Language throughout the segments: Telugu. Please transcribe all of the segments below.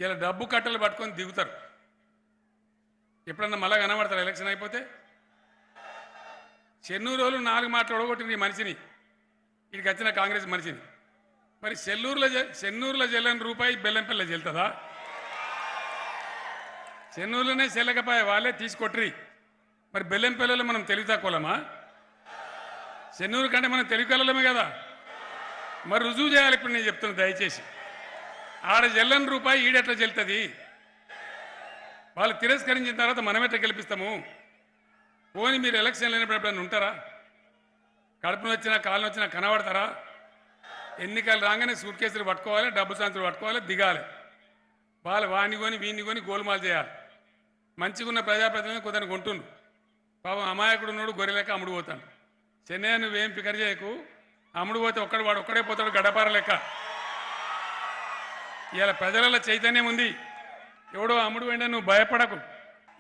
ఇలా డబ్బు కట్టలు పట్టుకొని దిగుతారు. ఎప్పుడన్నా మళ్ళా కనబడతారు ఎలక్షన్ అయిపోతే. చెన్నూరు వాళ్ళు 4 మాటలు ఒడగొట్టింది ఈ మనిషిని, ఇక్కడికి వచ్చిన కాంగ్రెస్ మనిషిని. మరి చెన్నూరులో చెల్లని రూపాయి బెల్లంపల్లి చెల్తుందా? చెన్నూరులోనే చెల్లకపోయే వాళ్ళే తీసుకొట్రి. మరి బెల్లంపల్లిలో మనం తెలివి తక్కువలమా? చెన్నూరు కంటే మనం తెలివి కలలమే కదా. మరి రుజువు చేయాలి. ఇప్పుడు నేను చెప్తున్నా, దయచేసి ఆడ చెల్లని రూపాయి ఈడెట్లా చెల్తుంది? వాళ్ళు తిరస్కరించిన తర్వాత మనం ఎట్లా గెలిపిస్తాము? పోని మీరు ఎలక్షన్ లేనప్పుడు ఎప్పుడన్నా ఉంటారా? కడుపును వచ్చినా కాళ్ళను వచ్చినా కనబడతారా? ఎన్నికలు రాగానే సూట్ కేసులు పట్టుకోవాలి, డబ్బు సంచులు పట్టుకోవాలి, దిగాలి. వాళ్ళు వాడిని కొని వీడిని కొని గోల్మాల్ చేయాలి. మంచిగున్న ప్రజాప్రతినిధులను కొందరు కొంటుండ్రు. పాపం అమాయకుడు ఉన్నాడు, గొర్రెలెక్క అమ్ముడు పోతాడు. చెన్నై నువ్వేం ఫికర్ చేయకు, అమ్ముడు పోతే వాడు ఒక్కడే పోతాడు గడపార లెక్క. ఇవాళ ప్రజలలో చైతన్యం ఉంది. ఎవడో అమ్ముడు వెంట నువ్వు భయపడకు.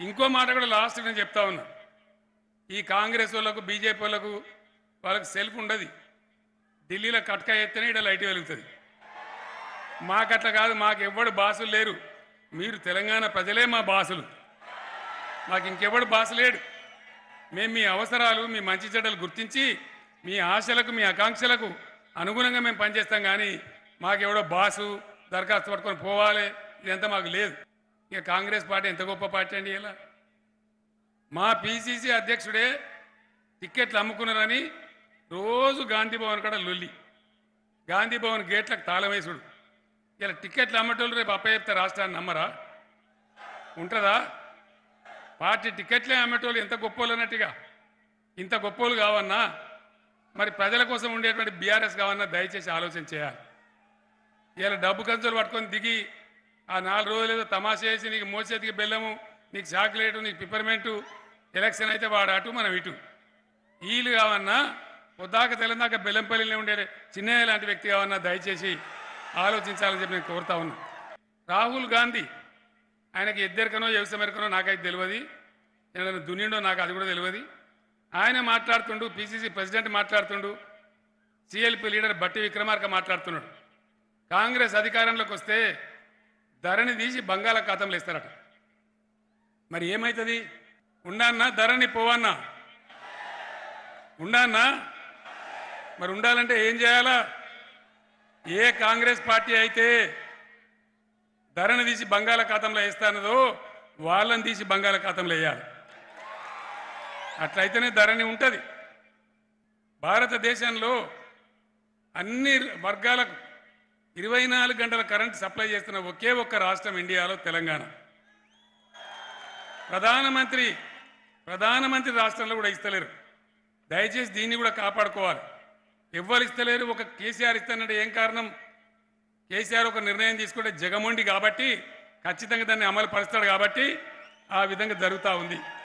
ఇంకో మాట కూడా లాస్ట్ నేను చెప్తా ఉన్నా. ఈ కాంగ్రెస్ వాళ్ళకు బీజేపీ వాళ్ళకు సెల్ఫ్ ఉండదు. ఢిల్లీలో కట్కా ఎత్తేనే ఇక్కడ లైట్ వెలుగుతుంది. మాకట్లా కాదు, మాకు ఎవ్వడు బాసులు లేరు. మీరు తెలంగాణ ప్రజలే మా బాసులు. మాకు ఇంకెవ్వడు బాసు లేడు. మేము మీ అవసరాలు, మీ మంచి చెడ్డలు గుర్తించి మీ ఆశలకు, మీ ఆకాంక్షలకు అనుగుణంగా మేము పనిచేస్తాం. కానీ మాకెవడో బాసు దరఖాస్తు పట్టుకొని పోవాలి ఇదంతా మాకు లేదు. ఇక కాంగ్రెస్ పార్టీ ఎంత గొప్ప పార్టీ అండి. ఇలా మా పిసిసి అధ్యక్షుడే టిక్కెట్లు అమ్ముకున్నారని రోజు గాంధీ భవన్ కాడ లొల్లి, గాంధీ భవన్ గేట్లకు తాళం వేసుడు. ఇలా టిక్కెట్లు అమ్మటోళ్ళు రేపు అప్పచెప్తే రాష్ట్రాన్ని నమ్మరా? ఉంటుందా? పార్టీ టిక్కెట్లే అమ్మటోళ్ళు ఎంత గొప్పోళ్ళు అన్నట్టుగా. ఇంత గొప్పోళ్ళు కావన్నా మరి ప్రజల కోసం ఉండేటువంటి బీఆర్ఎస్ కావన్నా దయచేసి ఆలోచన చేయాలి. ఇలా డబ్బు కంచులు పట్టుకొని దిగి ఆ 4 రోజులు ఏదో తమాషా చేసి నీకు మోసేతికి బెల్లము, నీకు చాక్లెటు, నీకు పిపర్మెంటు, ఎలక్షన్ అయితే వాడు అటు మనం ఇటు. వీళ్ళు కావన్నా పొద్దాక తెలంగాణ బెల్లంపల్లిలో ఉండే చిన్నయ్య లాంటి వ్యక్తి కావన్నా దయచేసి ఆలోచించాలని చెప్పి నేను కోరుతా ఉన్నా. రాహుల్ గాంధీ ఆయనకి ఎద్దరికనో వ్యవసాయమెరకనో నాకైతే తెలియదు, ఏదైనా దున్నిండో నాకు అది కూడా తెలియదు. ఆయన మాట్లాడుతుండు, పిసిసి ప్రెసిడెంట్ మాట్లాడుతుండు, సిఎల్పి లీడర్ బట్టి విక్రమార్క మాట్లాడుతున్నాడు. కాంగ్రెస్ అధికారంలోకి వస్తే ధరని తీసి బంగాళాఖాతంలో ఇస్తారట. మరి ఏమవుతుంది? ఉండన్నా ధరని పోవన్నా? ఉండన్నా? మరి ఉండాలంటే ఏం చేయాలా? ఏ కాంగ్రెస్ పార్టీ అయితే ధరని తీసి బంగాళాఖాతంలో వేస్తానదో వాళ్ళని తీసి బంగాళాఖాతంలో వేయాలి. అట్లయితేనే ధరని ఉంటుంది. భారతదేశంలో అన్ని వర్గాలకు 24 గంటల కరెంట్ సప్లై చేస్తున్న ఒకే ఒక్క రాష్ట్రం ఇండియాలో తెలంగాణ. ప్రధానమంత్రి రాష్ట్రంలో కూడా ఇస్తలేరు. దయచేసి దీన్ని కూడా కాపాడుకోవాలి. ఎవ్వరు ఇస్తలేరు. ఒక కేసీఆర్ ఇస్తానంటే ఏం కారణం? కేసీఆర్ ఒక నిర్ణయం తీసుకుంటే జగమొండి కాబట్టి ఖచ్చితంగా దాన్ని అమలు పరుస్తాడు కాబట్టి ఆ విధంగా జరుగుతూ ఉంది.